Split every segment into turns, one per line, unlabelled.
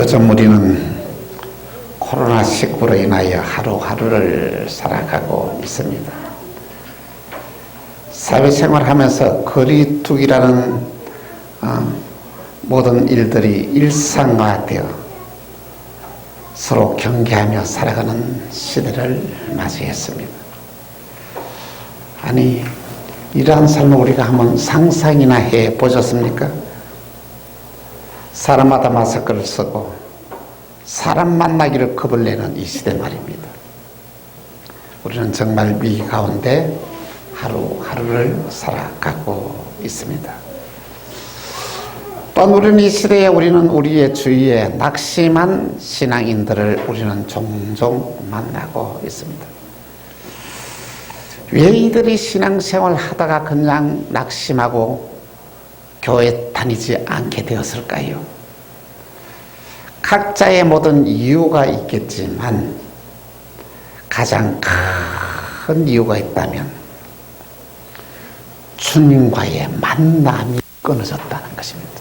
요즘 우리는 코로나19로 인하여 하루하루를 살아가고 있습니다. 사회생활하면서 거리두기라는 모든 일들이 일상화되어 서로 경계하며 살아가는 시대를 맞이했습니다. 아니, 이러한 삶을 우리가 한번 상상이나 해 보셨습니까? 사람마다 마스크를 쓰고 사람 만나기를 겁을 내는 이 시대 말입니다. 우리는 정말 위기 가운데 하루하루를 살아가고 있습니다. 또한 우리는 이 시대에 우리의 주위에 낙심한 신앙인들을 우리는 종종 만나고 있습니다. 왜 이들이 신앙생활 하다가 그냥 낙심하고 교회 다니지 않게 되었을까요? 각자의 모든 이유가 있겠지만 가장 큰 이유가 있다면 주님과의 만남이 끊어졌다는 것입니다.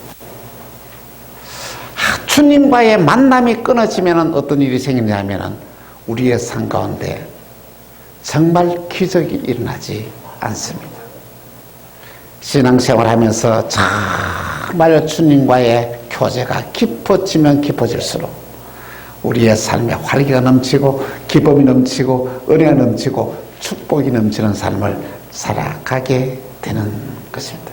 주님과의 만남이 끊어지면 어떤 일이 생기냐면 우리의 삶 가운데 정말 기적이 일어나지 않습니다. 신앙생활하면서 정말 주님과의 교제가 깊어지면 깊어질수록 우리의 삶에 활기가 넘치고 기쁨이 넘치고 은혜가 넘치고 축복이 넘치는 삶을 살아가게 되는 것입니다.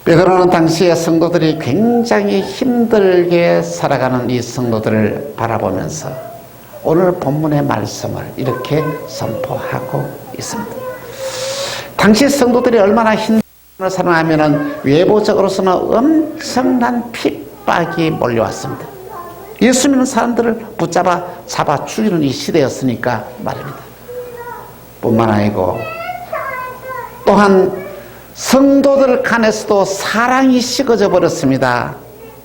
베드로는 당시에 성도들이 굉장히 힘들게 살아가는 이 성도들을 바라보면서 오늘 본문의 말씀을 이렇게 선포하고 있습니다. 당시 성도들이 얼마나 힘들게 살아가면 외부적으로서는 엄청난 핍박이 몰려왔습니다. 예수 믿는 사람들을 잡아 죽이는 이 시대였으니까 말입니다. 뿐만 아니고 또한 성도들 간에서도 사랑이 식어져 버렸습니다.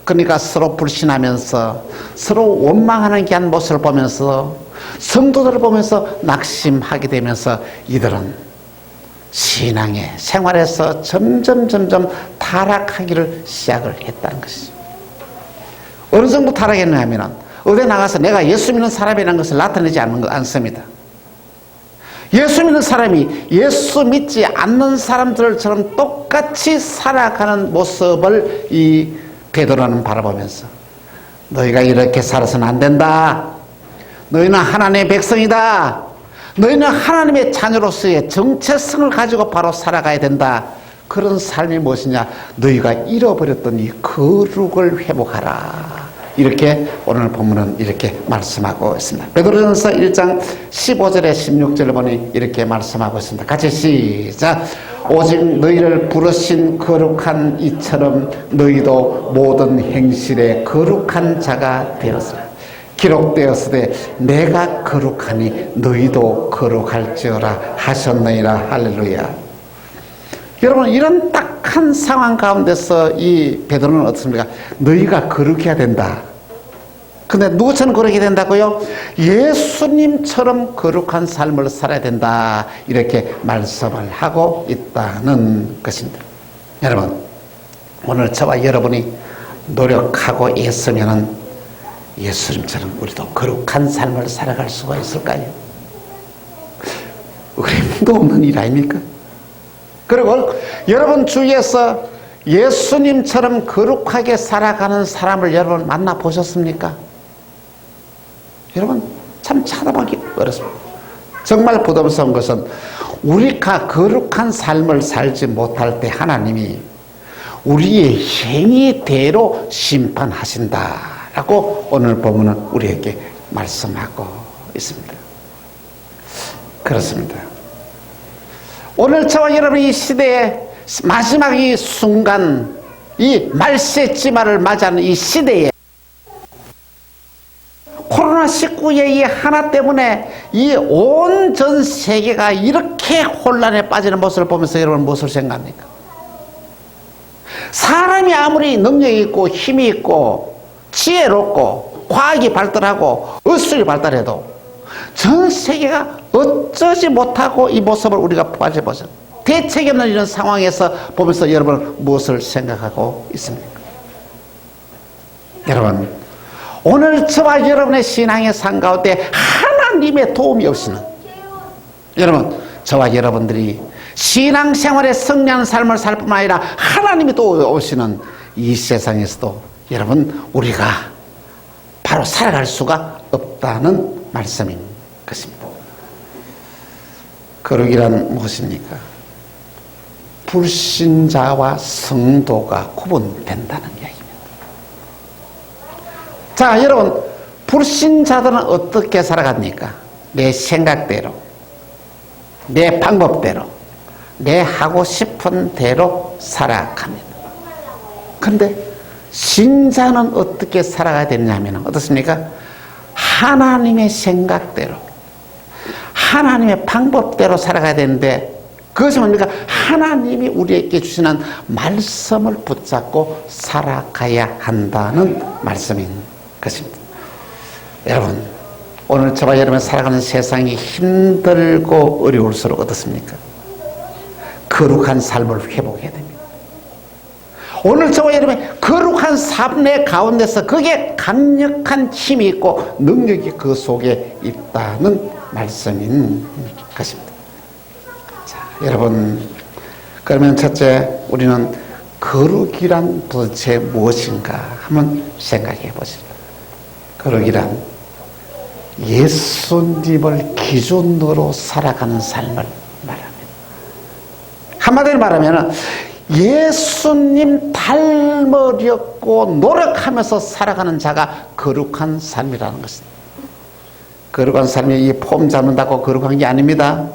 그러니까 서로 불신하면서 서로 원망하는 게 모습을 보면서 성도들을 보면서 낙심하게 되면서 이들은 신앙의 생활에서 점점 타락하기를 시작을 했다는 것이죠. 어느 정도 타락했냐 하면 어디 나가서 내가 예수 믿는 사람이라는 것을 나타내지 않습니다. 예수 믿는 사람이 예수 믿지 않는 사람들처럼 똑같이 살아가는 모습을 이 베드로는 바라보면서 너희가 이렇게 살아서는 안 된다. 너희는 하나님의 백성이다. 너희는 하나님의 자녀로서의 정체성을 가지고 바로 살아가야 된다. 그런 삶이 무엇이냐? 너희가 잃어버렸던 이 거룩을 회복하라. 이렇게 오늘 본문은 이렇게 말씀하고 있습니다. 베드로전서 1장 15절에 16절을 보니 이렇게 말씀하고 있습니다. 같이 시작. 오직 너희를 부르신 거룩한 이처럼 너희도 모든 행실에 거룩한 자가 되었으라. 기록되었으되 내가 거룩하니 너희도 거룩할지어라 하셨느니라. 할렐루야. 여러분, 이런 딱한 상황 가운데서 이 베드로는 어떻습니까? 너희가 거룩해야 된다. 근데 누구처럼 거룩해야 된다고요? 예수님처럼 거룩한 삶을 살아야 된다. 이렇게 말씀을 하고 있다는 것입니다. 여러분, 오늘 저와 여러분이 노력하고 애쓰면은 예수님처럼 우리도 거룩한 삶을 살아갈 수가 있을까요? 의미도 없는 일 아닙니까? 그리고 여러분 주위에서 예수님처럼 거룩하게 살아가는 사람을 여러분 만나보셨습니까? 여러분 참 찾아보기 어렵습니다. 정말 부담스러운 것은 우리가 거룩한 삶을 살지 못할 때 하나님이 우리의 행위대로 심판하신다라고 오늘 본문은 우리에게 말씀하고 있습니다. 그렇습니다. 오늘 저와 여러분이 이 시대의 마지막 이 순간, 이 말세지마를 맞이하는 이 시대에 코로나19의 이 하나 때문에 이 온 전 세계가 이렇게 혼란에 빠지는 모습을 보면서 여러분 무엇을 생각합니까? 사람이 아무리 능력이 있고 힘이 있고 지혜롭고 과학이 발달하고 의술이 발달해도 전 세계가 어쩌지 못하고 이 모습을 우리가 빠져보죠. 대책이 없는 이런 상황에서 보면서 여러분은 무엇을 생각하고 있습니까? 여러분, 오늘 저와 여러분의 신앙의 삶 가운데 하나님의 도움이 없이는, 여러분, 저와 여러분들이 신앙생활에 성령한 삶을 살 뿐만 아니라 하나님이 또 오시는 이 세상에서도 여러분, 우리가 바로 살아갈 수가 없다는 말씀인 것입니다. 거룩이란 무엇입니까? 불신자와 성도가 구분된다는 이야기입니다. 자, 여러분, 불신자들은 어떻게 살아갑니까? 내 생각대로, 내 방법대로, 내 하고 싶은 대로 살아갑니다. 그런데 신자는 어떻게 살아가야 되느냐면 어떻습니까? 하나님의 생각대로, 하나님의 방법대로 살아가야 되는데, 그것이 뭡니까? 하나님이 우리에게 주시는 말씀을 붙잡고 살아가야 한다는 말씀인 것입니다. 여러분, 오늘 저와 여러분 살아가는 세상이 힘들고 어려울수록 어떻습니까? 거룩한 삶을 회복해야 됩니다. 오늘 저와 여러분의 거룩한 삶의 가운데서 그게 강력한 힘이 있고 능력이 그 속에 있다는 말씀인 것입니다. 자, 여러분, 그러면 첫째, 우리는 거룩이란 도대체 무엇인가 한번 생각해 보시죠. 거룩이란 예수님을 기준으로 살아가는 삶을 말합니다. 한마디로 말하면 예수님 닮으려고 노력하면서 살아가는 자가 거룩한 삶이라는 것입니다. 거룩한 삶이 이 폼 잡는다고 거룩한 게 아닙니다.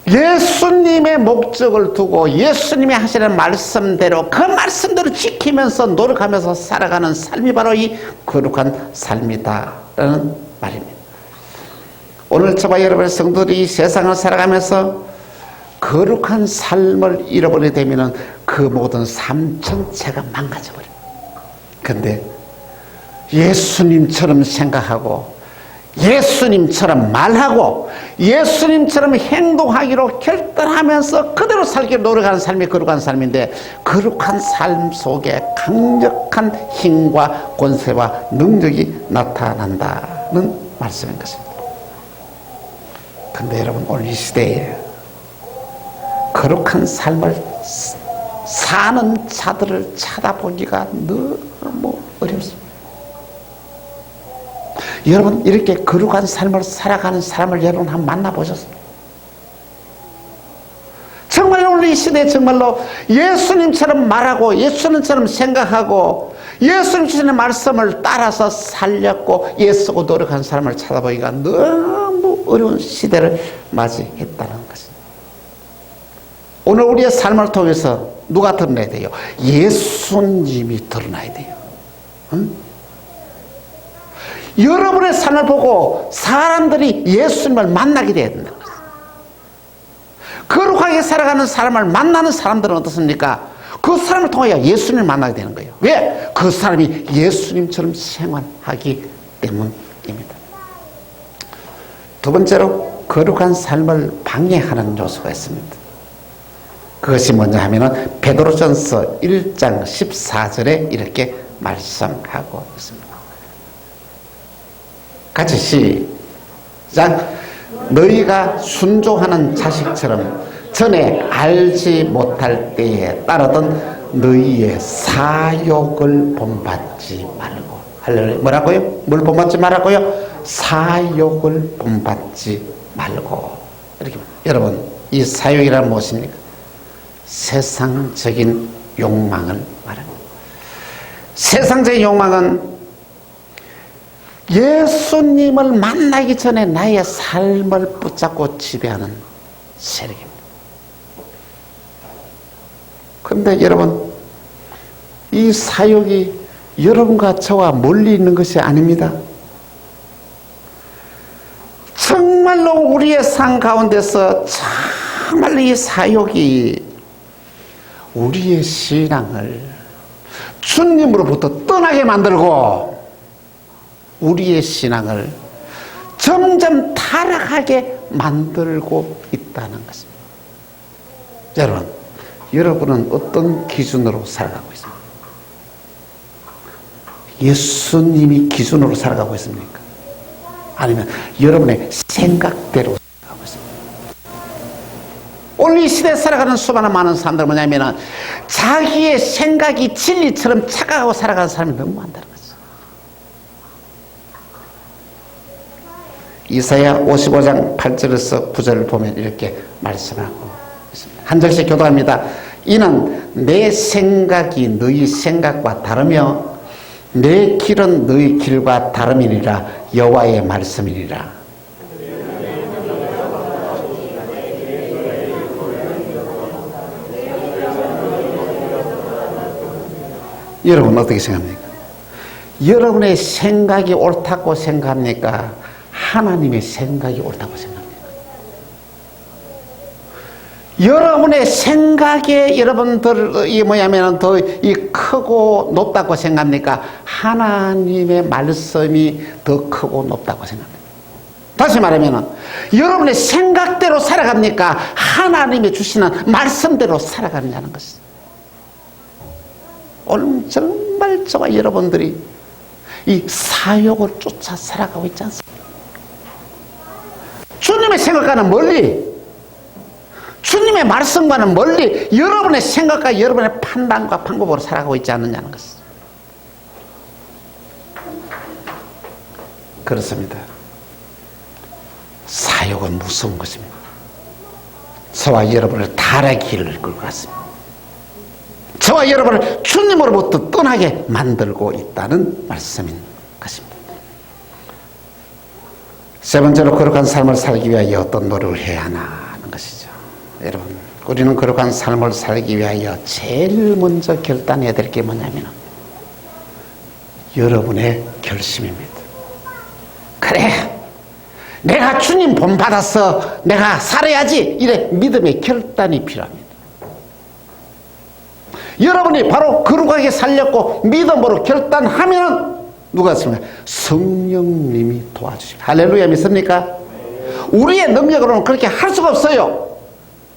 예수님의 목적을 두고 예수님이 하시는 말씀대로 그 말씀대로 지키면서 노력하면서 살아가는 삶이 바로 이 거룩한 삶이다라는 말입니다. 오늘 저와 여러분의 성도들이 이 세상을 살아가면서 거룩한 삶을 잃어버리게 되면 그 모든 삶 전체가 망가져버립니다. 그런데 예수님처럼 생각하고 예수님처럼 말하고 예수님처럼 행동하기로 결단하면서 그대로 살기로 노력하는 삶이 거룩한 삶인데, 거룩한 삶 속에 강력한 힘과 권세와 능력이 나타난다는 말씀인 것입니다. 그런데 여러분, 오늘 이 시대에 거룩한 삶을 사는 자들을 찾아보기가 너무 어렵습니다. 여러분, 이렇게 거룩한 삶을 살아가는 사람을 여러분 한번 만나보셨습니까? 정말 오늘 이 시대에 정말로 예수님처럼 말하고 예수님처럼 생각하고 예수님 주시는 말씀을 따라서 살렸고 애쓰고 노력한 사람을 찾아보기가 너무 어려운 시대를 맞이했다는 것입니다. 오늘 우리의 삶을 통해서 누가 드러나야 돼요? 예수님이 드러나야 돼요. 응? 여러분의 삶을 보고 사람들이 예수님을 만나게 돼야 된다는 것입니다. 거룩하게 살아가는 사람을 만나는 사람들은 어떻습니까? 그 사람을 통하여 예수님을 만나게 되는 거예요. 왜? 그 사람이 예수님처럼 생활하기 때문입니다. 두 번째로 거룩한 삶을 방해하는 요소가 있습니다. 그것이 뭐냐 하면은 베드로전서 1장 14절에 이렇게 말씀하고 있습니다. 같이 시작. 너희가 순종하는 자식처럼 전에 알지 못할 때에 따르던 너희의 사욕을 본받지 말고. 할렐루야. 뭐라고요? 뭘 본받지 말라고요? 사욕을 본받지 말고. 이렇게. 여러분, 이 사욕이란 무엇입니까? 세상적인 욕망을 말합니다. 세상적인 욕망은 예수님을 만나기 전에 나의 삶을 붙잡고 지배하는 세력입니다. 그런데 여러분, 이 사욕이 여러분과 저와 멀리 있는 것이 아닙니다. 정말로 우리의 삶 가운데서 정말로 이 사욕이 우리의 신앙을 주님으로부터 떠나게 만들고 우리의 신앙을 점점 타락하게 만들고 있다는 것입니다. 여러분, 여러분은 어떤 기준으로 살아가고 있습니까? 예수님이 기준으로 살아가고 있습니까? 아니면 여러분의 생각대로 살아가고 있습니까? 오늘 이 시대에 살아가는 수많은 많은 사람들은 뭐냐면 자기의 생각이 진리처럼 착각하고 살아가는 사람이 너무 많다는 거죠. 이사야 55장 8절에서 9절을 보면 이렇게 말씀하고 있습니다. 한 절씩 교도합니다. 이는 내 생각이 너희 생각과 다르며 내 길은 너희 길과 다름이니라. 여호와의 말씀이니라. 여러분 어떻게 생각합니까? 여러분의 생각이 옳다고 생각합니까? 하나님의 생각이 옳다고 생각합니까? 여러분의 생각에 여러분들이 뭐냐면 더 이 크고 높다고 생각합니까? 하나님의 말씀이 더 크고 높다고 생각합니까? 다시 말하면 여러분의 생각대로 살아갑니까? 하나님이 주시는 말씀대로 살아가느냐는 것입니다. 오늘 정말 저와 여러분들이 이 사욕을 쫓아 살아가고 있지 않습니까? 주님의 생각과는 멀리, 주님의 말씀과는 멀리 여러분의 생각과 여러분의 판단과 방법으로 살아가고 있지 않느냐는 것입니다. 그렇습니다. 사욕은 무서운 것입니다. 저와 여러분을 달의 길을 이끌고 갔습니다. 저와 여러분을 주님으로부터 떠나게 만들고 있다는 말씀인 것입니다. 세 번째로 거룩한 삶을 살기 위하여 어떤 노력을 해야 하나 하는 것이죠. 여러분, 우리는 거룩한 삶을 살기 위하여 제일 먼저 결단해야 될 게 뭐냐면 여러분의 결심입니다. 그래, 내가 주님 본받아서 내가 살아야지, 이래 믿음의 결단이 필요합니다. 여러분이 바로 거룩하게 살렸고 믿음으로 결단하면 누가 있습니까? 성령님이 도와주십니다. 할렐루야, 믿습니까? 우리의 능력으로는 그렇게 할 수가 없어요.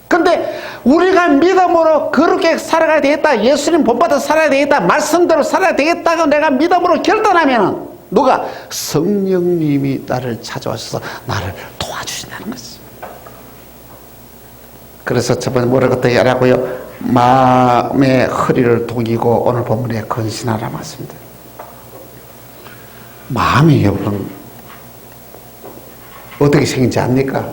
근데 우리가 믿음으로 그렇게 살아가야 되겠다, 예수님 본받아 살아야 되겠다, 말씀대로 살아야 되겠다고 내가 믿음으로 결단하면 누가? 성령님이 나를 찾아와서 나를 도와주신다는 것이죠. 그래서 저번에 뭐라고 어떻게 하라고요? 마음의 허리를 독이고 오늘 본문에 건신하라 맞습니다. 마음이 여러분 어떻게 생긴지 압니까?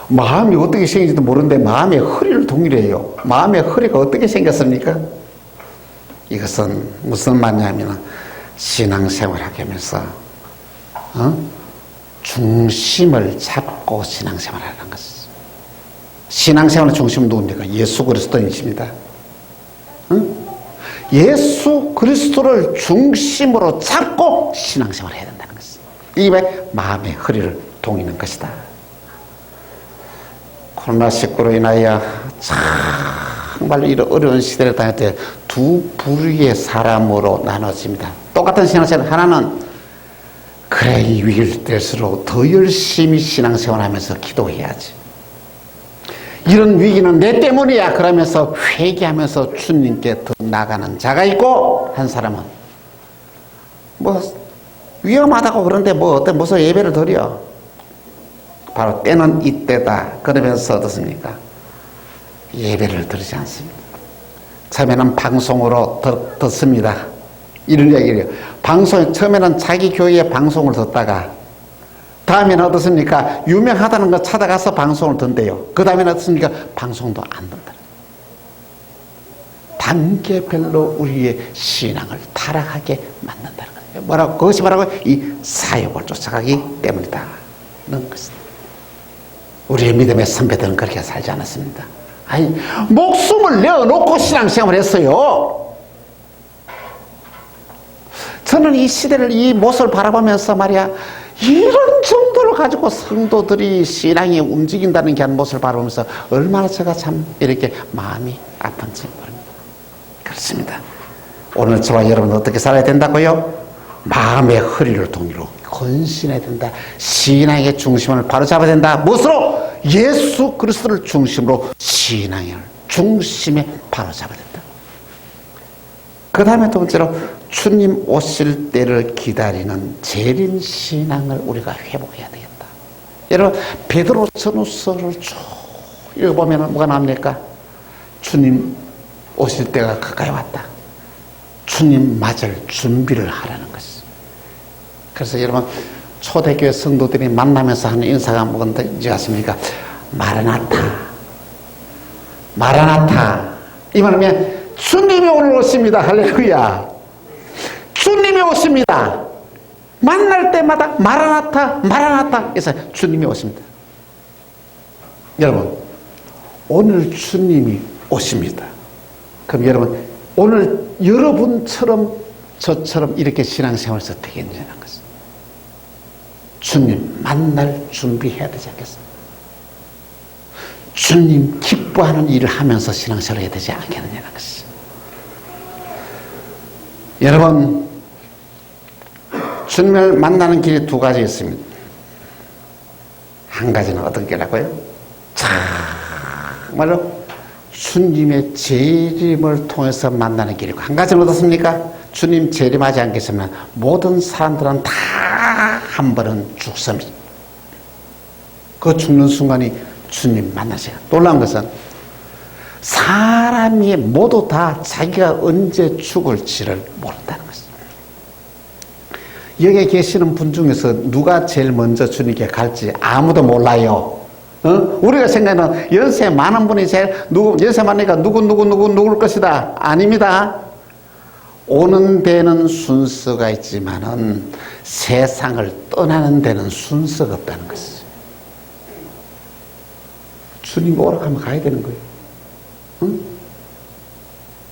마음이 어떻게 생긴지도 모르는데 마음의 허리를 동일해요. 마음의 허리가 어떻게 생겼습니까? 이것은 무슨 말이냐면 신앙생활하게 하면서 중심을 잡고 신앙생활하는 것이죠. 신앙생활의 중심은 누굽니까? 예수 그리스도이십니다. 예수 그리스도를 중심으로 잡고 신앙생활을 해야 된다는 것이죠. 이게 마음의 허리를 동이는 것이다. 코로나19로 인하여 정말로 이런 어려운 시대를 다닐 때 두 부류의 사람으로 나눠집니다. 똑같은 신앙생활, 하나는 그래 이 위기를 때일수록 더 열심히 신앙생활하면서 기도해야지, 이런 위기는 내 때문이야 그러면서 회개하면서 주님께 더 나가는 자가 있고, 한 사람은 뭐 위험하다고 그런데 뭐 어때 무슨 예배를 드려, 바로 때는 이때다 그러면서 어떻습니까? 예배를 드리지 않습니다. 처음에는 방송으로 듣습니다. 이런 얘기를 방송, 처음에는 자기 교회의 방송을 듣다가 다음에는 어떻습니까? 유명하다는 거 찾아가서 방송을 듣는데요. 그 다음에는 어떻습니까? 방송도 안 듣다. 단계별로 우리의 신앙을 타락하게 만든다는 거예요. 뭐라고? 그것이 바로 이 사욕을 쫓아가기 때문이다. 는 것이다. 우리의 믿음의 선배들은 그렇게 살지 않았습니다. 아니, 목숨을 내어놓고 신앙생활을 했어요. 저는 이 시대를, 이 모습을 바라보면서 말이야, 이런 정도를 가지고 성도들이 신앙이 움직인다는 게 한 모습을 바라보면서 얼마나 제가 참 이렇게 마음이 아픈지 모릅니다. 그렇습니다. 오늘 저와 여러분은 어떻게 살아야 된다고요? 마음의 허리를 동이로 헌신해야 된다. 신앙의 중심을 바로잡아야 된다. 무엇으로? 예수 그리스도를 중심으로 신앙의 중심에 바로잡아야 된다. 그 다음에 두 번째로 주님 오실 때를 기다리는 재림 신앙을 우리가 회복해야 되겠다. 여러분, 베드로 전후서를 쭉 읽어보면 뭐가 나옵니까? 주님 오실 때가 가까이 왔다. 주님 맞을 준비를 하라는 것이죠. 그래서 여러분, 초대교회 성도들이 만나면서 하는 인사가 뭔지 아십니까? 마라나타. 마라나타. 이 말하면 주님이 오늘 오십니다. 할렐루야. 주님이 오십니다. 만날 때마다 마라나타, 마라나타 해서 주님이 오십니다. 여러분, 오늘 주님이 오십니다. 그럼 여러분, 오늘 여러분처럼 저처럼 이렇게 신앙생활을 해서 되겠냐는 것입니다. 주님 만날 준비해야 되지 않겠습니까? 주님 기뻐하는 일을 하면서 신앙생활을 해야 되지 않겠느냐는 것이죠. 여러분, 주님을 만나는 길이 두 가지 있습니다. 한 가지는 어떤 길이라고요? 정말로 주님의 재림을 통해서 만나는 길이고, 한 가지는 어떻습니까? 주님 재림하지 않겠으면 모든 사람들은 다 한 번은 죽습니다. 그 죽는 순간이 주님 만나세요. 놀라운 것은 사람이 모두 다 자기가 언제 죽을지를 모른다는 것입니다. 여기 계시는 분 중에서 누가 제일 먼저 주님께 갈지 아무도 몰라요. 우리가 생각하는 연세 많은 분이 제일 연세 많으니까 누굴 것이다. 아닙니다. 오는 데는 순서가 있지만은 세상을 떠나는 데는 순서가 없다는 것이죠. 주님 오락하면 가야 되는 거예요. 응?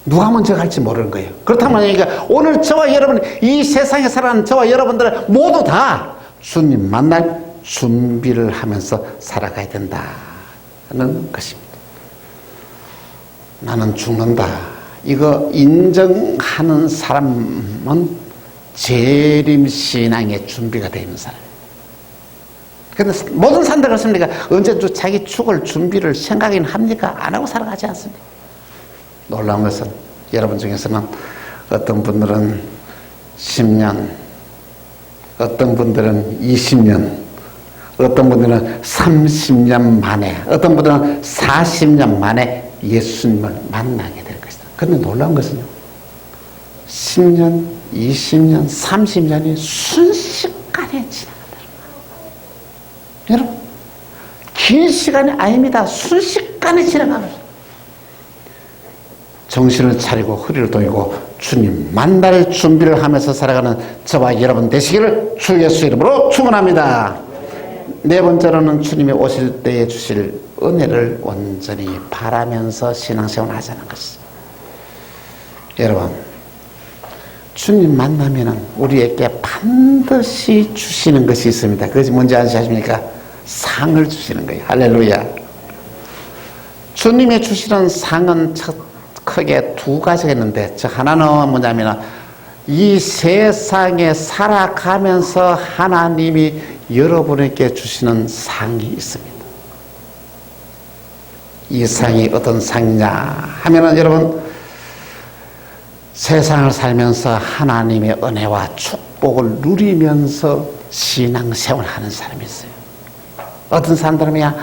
누가 먼저 갈지 모르는 거예요. 그렇다면 그러니까 오늘 저와 여러분, 이 세상에 살아가는 저와 여러분들 모두 다 주님 만날 준비를 하면서 살아가야 된다는 것입니다. 나는 죽는다. 이거 인정하는 사람은 재림신앙의 준비가 되어 있는 사람이에요. 그런데 모든 사람들 그렇습니까? 언제 자기 죽을 준비를 생각이나 합니까? 안 하고 살아가지 않습니다. 놀라운 것은 여러분 중에서는 어떤 분들은 10년, 어떤 분들은 20년, 어떤 분들은 30년 만에, 어떤 분들은 40년 만에 예수님을 만나게 될 것이다. 그런데 놀라운 것은요, 10년, 20년, 30년이 순식간에 지나간다. 여러분, 긴 시간이 아닙니다. 순식간에 지나가는 거예요. 정신을 차리고 허리를 돌리고 주님 만날 준비를 하면서 살아가는 저와 여러분 되시기를 주 예수 이름으로 축원합니다. 네 번째로는 주님이 오실 때에 주실 은혜를 온전히 바라면서 신앙생활을 하자는 것이죠. 여러분, 주님 만나면은 우리에게 반드시 주시는 것이 있습니다. 그것이 뭔지 아십니까? 상을 주시는 거예요. 할렐루야. 주님이 주시는 상은 크게 두 가지가 있는데, 저 하나는 뭐냐면 이 세상에 살아가면서 하나님이 여러분에게 주시는 상이 있습니다. 이 상이 어떤 상이냐 하면은, 여러분, 세상을 살면서 하나님의 은혜와 축복을 누리면서 신앙생활을 하는 사람이 있어요. 어떤 사람들은 그냥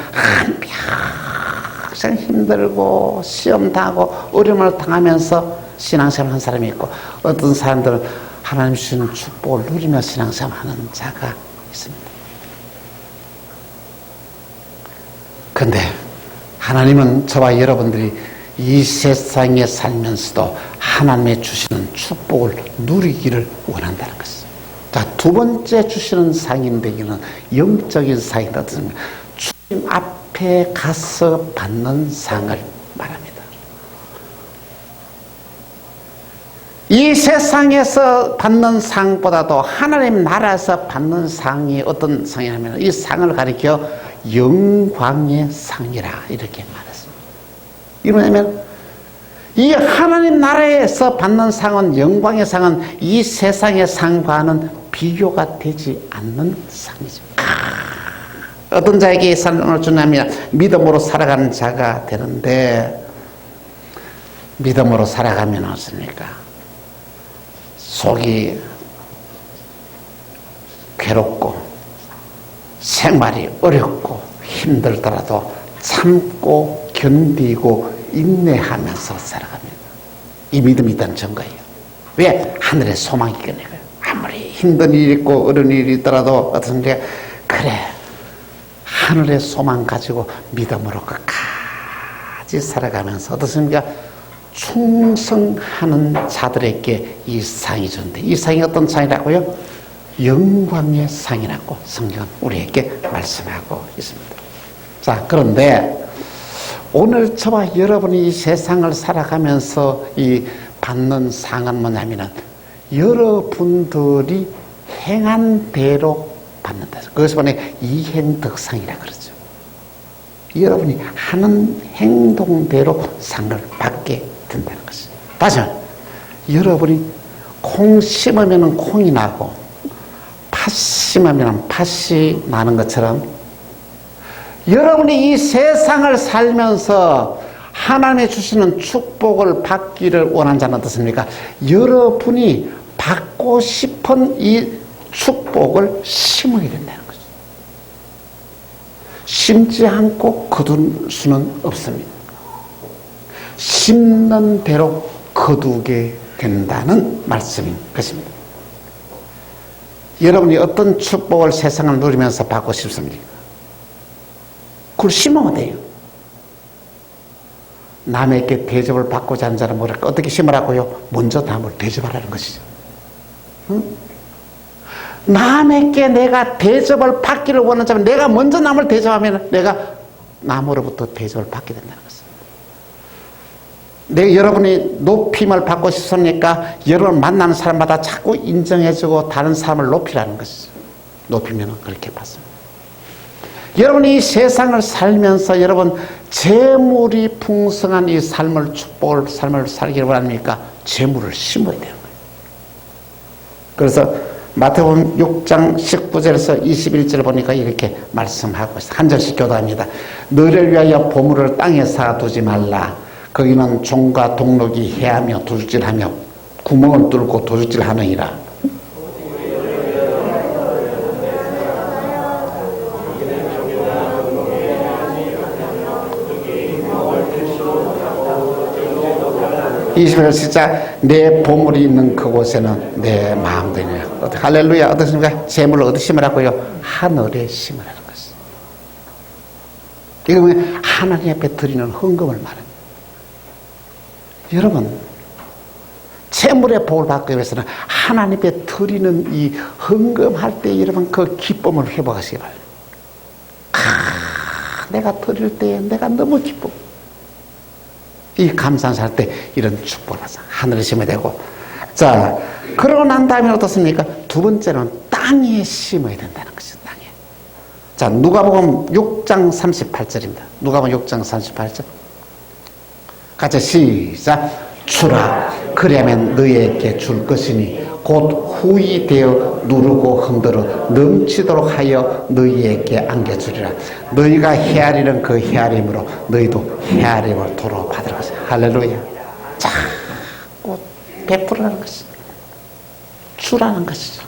한평생 힘들고 시험 당하고 어려움을 당하면서 신앙생활을 하는 사람이 있고, 어떤 사람들은 하나님 주시는 축복을 누리며 신앙생활을 하는 자가 있습니다. 그런데 하나님은 저와 여러분들이 이 세상에 살면서도 하나님의 주시는 축복을 누리기를 원한다는 것이죠. 자, 두 번째 주시는 상인데, 이는 영적인 상이다. 어떻습니까? 주님 앞에 가서 받는 상을 말합니다. 이 세상에서 받는 상보다도 하나님 나라에서 받는 상이 어떤 상이냐면, 이 상을 가리켜 영광의 상이라 이렇게 말했습니다. 이 뭐냐면, 이 하나님 나라에서 받는 상은, 영광의 상은 이 세상의 상과는 비교가 되지 않는 상이죠. 어떤 자에게 상을 주냐면 믿음으로 살아가는 자가 되는데, 믿음으로 살아가면 어떻습니까? 속이 괴롭고 생활이 어렵고 힘들더라도 참고 견디고 인내하면서 살아갑니다. 이 믿음이 있다는 증거예요. 왜? 하늘에 소망이 있거든요. 아무리 힘든 일이 있고 어려운 일이 있더라도 어떤 게 그래 하늘의 소망 가지고 믿음으로 끝까지 살아가면서 어떻습니까? 충성하는 자들에게 이 상이 준대. 이 상이 어떤 상이라고요? 영광의 상이라고 성경은 우리에게 말씀하고 있습니다. 자, 그런데 오늘 저와 여러분이 이 세상을 살아가면서 이 받는 상은 뭐냐면은 여러분들이 행한 대로 받는다. 그것을 보니 이행덕상이라 그러죠. 여러분이 하는 행동대로 상을 받게 된다는 것이죠. 다시 말해, 여러분이 콩 심으면 콩이 나고 팥 심으면 팥이 나는 것처럼 여러분이 이 세상을 살면서 하나님이 주시는 축복을 받기를 원하는 자는 어떻습니까? 여러분이 받고 싶은 이 축복을 심어야 된다는 거죠. 심지 않고 거둘 수는 없습니다. 심는 대로 거두게 된다는 말씀인 것입니다. 여러분이 어떤 축복을 세상을 누리면서 받고 싶습니까? 그걸 심으면 돼요. 남에게 대접을 받고자 하는 자는 뭐랄까 어떻게 심으라고요? 먼저 남을 대접하라는 것이죠. 응? 남에게 내가 대접을 받기를 원하는 자면 내가 먼저 남을 대접하면 내가 남으로부터 대접을 받게 된다는 것입니다. 여러분이 높임을 받고 싶습니까? 여러분 만나는 사람마다 자꾸 인정해주고 다른 사람을 높이라는 것이죠. 높이면 그렇게 받습니다. 여러분이 이 세상을 살면서 여러분 재물이 풍성한 이 삶을 삶을 살기를 원합니까? 재물을 심어야 되는 거예요. 그래서 마태복음 6장 19절에서 21절 보니까 이렇게 말씀하고 있어요. 한 절씩 교도합니다. 너를 위하여 보물을 땅에 쌓아두지 말라. 거기는 종과 동록이 해하며 도둑질하며 구멍을 뚫고 도둑질하느니라. 진짜 내 보물이 있는 그곳에는 내 마음도 있느냐. 할렐루야. 어떻습니까? 재물을 어디 심으라고요? 하늘에 심으라는 것이죠. 이거 하나님 앞에 드리는 헌금을 말합니다. 여러분 재물의 복을 받기 위해서는 하나님 앞에 드리는 이 헌금할 때 여러분 그 기쁨을 회복하시기 바랍니다. 내가 드릴 때 내가 너무 기뻐. 이 감사할 때 이런 축복을 받아 하늘에 심어야 되고, 자 그러고 난 다음에 어떻습니까? 두 번째는 땅에 심어야 된다는 것이죠. 땅에. 자 누가복음 6장 38절입니다. 누가복음 6장 38절 같이 시작. 주라 그리하면 너희에게 줄 것이니 곧 후이 되어 누르고 흔들어 넘치도록 하여 너희에게 안겨주리라. 너희가 헤아리는 그 헤아림으로 너희도 헤아림을 도로 받을 것이다. 할렐루야. 자꾸 베풀으라는 것이죠. 주라는 것이죠.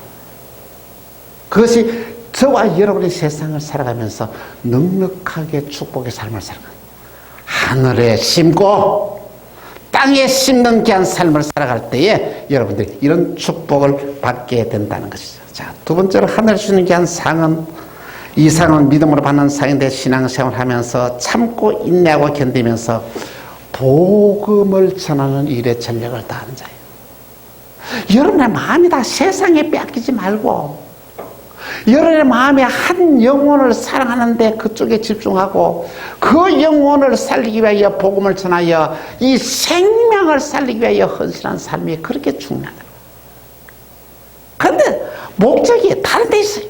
그것이 저와 여러분의 세상을 살아가면서 넉넉하게 축복의 삶을 살아가는 하늘에 심고 땅에 심는 귀한 삶을 살아갈 때에 여러분들이 이런 축복을 받게 된다는 것이죠. 자, 두 번째로 하늘에 주는 귀한 상은, 이 상은 믿음으로 받는 상인데 신앙생활을 하면서 참고 인내하고 견디면서 복음을 전하는 일에 전력을 다하는 자예요. 여러분의 마음이 다 세상에 빼앗기지 말고 여러분의 마음에 한 영혼을 사랑하는데 그쪽에 집중하고 그 영혼을 살리기 위하여 복음을 전하여 이 생명을 살리기 위하여 헌신한 삶이 그렇게 중요하다. 그런데 목적이 다른 데 있어요.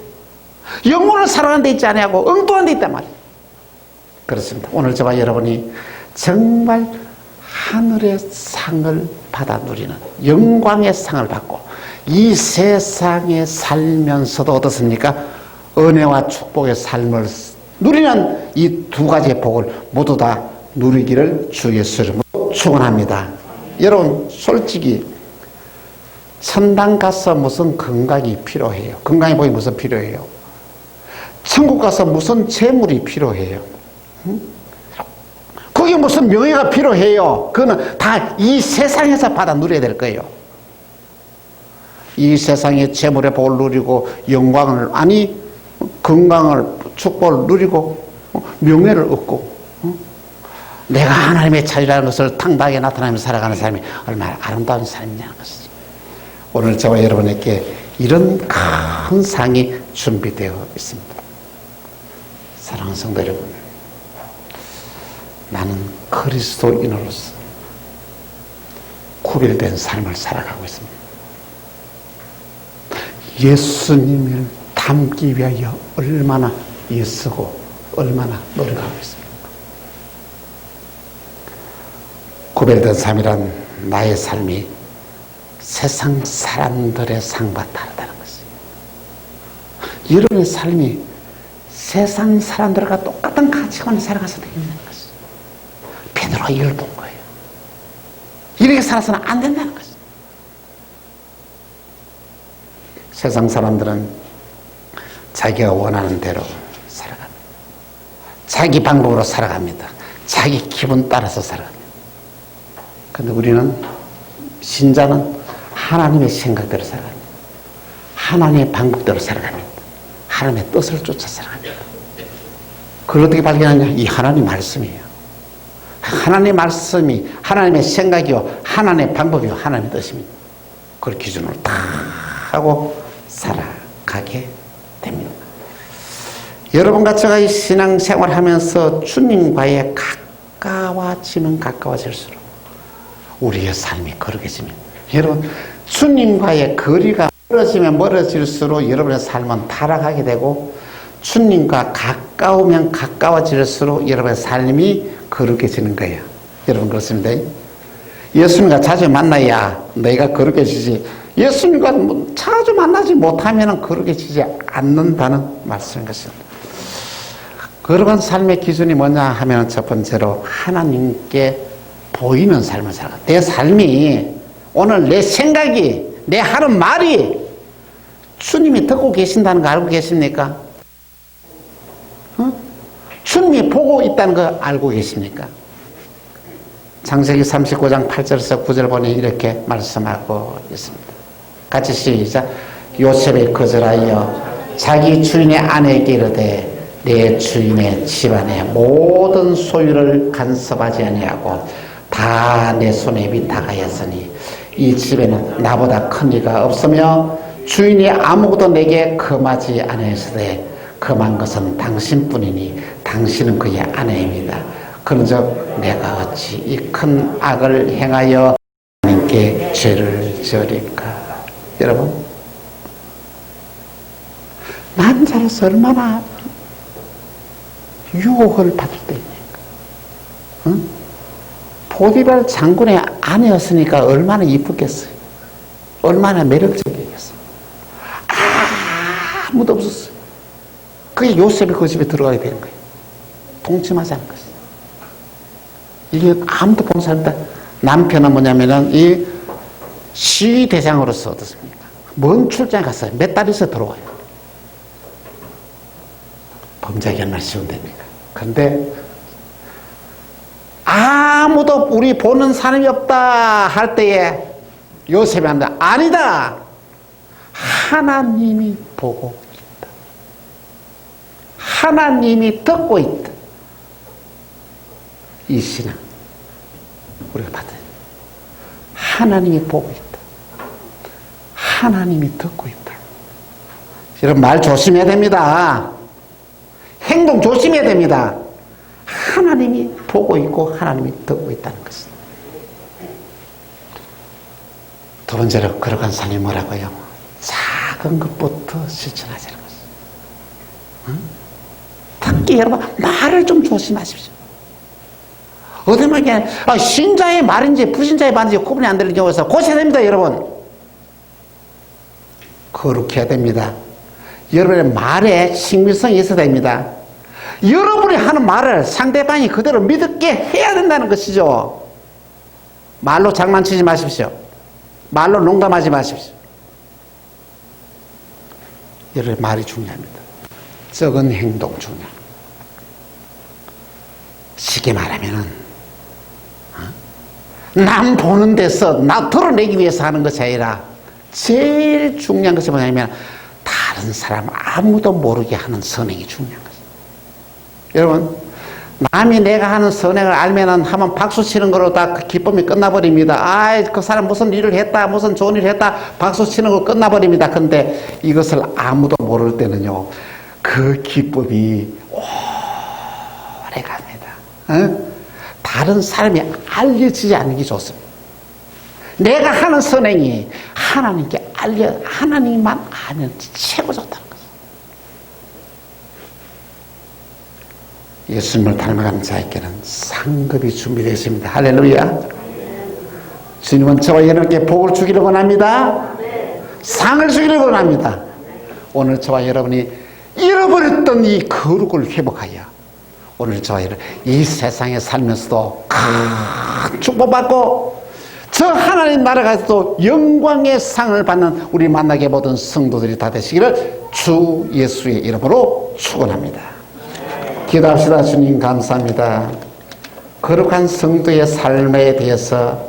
영혼을 사랑하는 데 있지 않냐고 엉뚱한 데 있단 말이에요. 그렇습니다. 오늘 저와 여러분이 정말 하늘의 상을 받아 누리는 영광의 상을 받고 이 세상에 살면서도 어떻습니까? 은혜와 축복의 삶을 누리는 이 두 가지의 복을 모두 다 누리기를 주 예수 이름으로 축원합니다. 여러분 솔직히 천당 가서 무슨 건강이 필요해요? 건강이 보이 무슨 필요해요? 천국 가서 무슨 재물이 필요해요? 그게 무슨 명예가 필요해요? 그거는 다 이 세상에서 받아 누려야 될 거예요. 이 세상의 재물의 복을 누리고 영광을 아니 건강을 축복을 누리고 명예를 얻고 내가 하나님의 자유라는 것을 당당하게 나타나면서 살아가는 삶이 얼마나 아름다운 삶이냐는 것이죠. 오늘 저와 여러분에게 이런 큰 상이 준비되어 있습니다. 사랑하는 성도 여러분, 나는 그리스도인으로서 구별된 삶을 살아가고 있습니다. 예수님을 닮기 위하여 얼마나 애쓰고 얼마나 노력하고 있습니다. 구별된 삶이란 나의 삶이 세상 사람들의 삶과 다르다는 것이에요. 여러분의 삶이 세상 사람들과 똑같은 가치관을 살아가서도 있는 것이에요. 베드로가 이걸 본 거예요. 이렇게 살아서는 안 된다는 것이에요. 세상 사람들은 자기가 원하는 대로 살아갑니다. 자기 방법으로 살아갑니다. 자기 기분 따라서 살아갑니다. 그런데 우리는 신자는 하나님의 생각대로 살아갑니다. 하나님의 방법대로 살아갑니다. 하나님의 뜻을 쫓아 살아갑니다. 그걸 어떻게 발견하냐? 이 하나님 말씀이에요. 하나님의 말씀이 하나님의 생각이요 하나님의 방법이요 하나님의 뜻입니다. 그걸 기준으로 다 하고 살아가게 됩니다. 여러분과 제가 이 신앙생활을 하면서 주님과의 가까워지면 가까워질수록 우리의 삶이 거룩해집니다. 여러분, 주님과의 거리가 멀어지면 멀어질수록 여러분의 삶은 타락하게 되고 주님과 가까우면 가까워질수록 여러분의 삶이 거룩해지는 거예요. 여러분 그렇습니다. 예수님과 자주 만나야 너희가 거룩해지지 예수님과 자주 만나지 못하면 거룩해지지 않는다는 말씀인 것입니다. 거룩한 삶의 기준이 뭐냐 하면 첫 번째로 하나님께 보이는 삶을 살아가. 내 삶이 오늘 내 생각이 내 하는 말이 주님이 듣고 계신다는 거 알고 계십니까? 주님이 보고 있다는 거 알고 계십니까? 창세기 39장 8절에서 9절 보니 이렇게 말씀하고 있습니다. 같이 시작. 요셉이 거절하여 자기 주인의 아내에게 이르되 내 주인의 집안의 모든 소유를 간섭하지 아니하고 다 내 손에 위탁하였으니 이 집에는 나보다 큰 이가 없으며 주인이 아무것도 내게 금하지 아니하시되 금한 것은 당신뿐이니 당신은 그의 아내입니다. 그런즉 내가 어찌 이 큰 악을 행하여 하나님께 죄를 지으리까. 여러분, 남자로서 얼마나 유혹을 받을 때입니까? 응? 보디발 장군의 아내였으니까 얼마나 이쁘겠어요. 얼마나 매력적이겠어요. 아무도 없었어요. 그게 요셉이 그 집에 들어가게 되는 거예요. 동침하지 않은 것이에요. 이게 아무도 본 사람들, 남편은 뭐냐면은 이 시위 대상으로서 어떻습니까? 먼 출장에 갔어요. 몇 달 있어 들어와요. 범죄하기 얼마나 쉬운 데입니까? 그런데 아무도 우리 보는 사람이 없다 할 때에 요셉이 합니다. 아니다. 하나님이 보고 있다. 하나님이 듣고 있다. 이 신앙 우리가 받아요. 하나님이 보고 있다. 하나님이 듣고 있다. 여러분 말 조심해야 됩니다. 행동 조심해야 됩니다. 하나님이 보고 있고 하나님이 듣고 있다는 것입니다. 두 번째로 거룩한 삶이 뭐라고요? 작은 것부터 실천하자는 것입니다. 응? 특히 여러분 말을 좀 조심하십시오. 어디 말이야? 신자의 말인지 불신자의 말인지 구분이 안 되는 경우에서 고쳐야 됩니다, 여러분. 거룩해야 됩니다. 여러분의 말에 신빙성이 있어야 됩니다. 여러분이 하는 말을 상대방이 그대로 믿게 해야 된다는 것이죠. 말로 장난치지 마십시오. 말로 농담하지 마십시오. 여러분, 말이 중요합니다. 적은 행동 중요합니다. 쉽게 말하면은 남 보는 데서 나 드러내기 위해서 하는 것이 아니라 제일 중요한 것이 뭐냐면 다른 사람 아무도 모르게 하는 선행이 중요한 것입니다. 여러분, 남이 내가 하는 선행을 알면은 한번 박수 치는 거로 다 기쁨이 끝나버립니다. 아이, 그 사람 무슨 일을 했다, 무슨 좋은 일을 했다, 박수 치는 거 끝나버립니다. 근데 이것을 아무도 모를 때는요, 그 기쁨이 오래 갑니다. 어? 다른 사람이 알려지지 않는 게 좋습니다. 내가 하는 선행이 하나님께 하나님만 아면 최고 좋다는 거죠. 예수님을 닮아가는 자에게는 상급이 준비되어 있습니다. 할렐루야. 주님은 저와 여러분께 복을 주기를 원합니다. 상을 주기를 원합니다. 오늘 저와 여러분이 잃어버렸던 이 거룩을 회복하여 오늘 저와 여러분 이 세상에 살면서도 큰 축복받고 저 하나님 나라가서도 영광의 상을 받는 우리 만나게 모든 성도들이 다 되시기를 주 예수의 이름으로 축원합니다. 기도합시다. 주님 감사합니다. 거룩한 성도의 삶에 대해서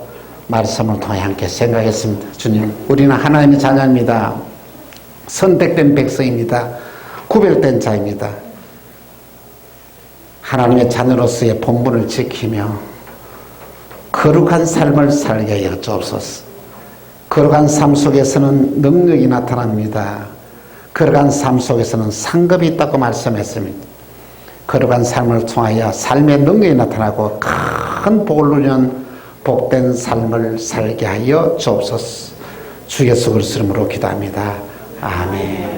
말씀을 통해 함께 생각했습니다. 주님, 우리는 하나님의 자녀입니다. 선택된 백성입니다. 구별된 자입니다. 하나님의 자녀로서의 본분을 지키며 거룩한 삶을 살게 하여 주옵소서. 거룩한 삶 속에서는 능력이 나타납니다. 거룩한 삶 속에서는 상급이 있다고 말씀했습니다. 거룩한 삶을 통하여 삶의 능력이 나타나고 큰 복을 누리는 복된 삶을 살게 하여 주옵소서. 주 예수 그리스도 이름으로 기도합니다. 아멘.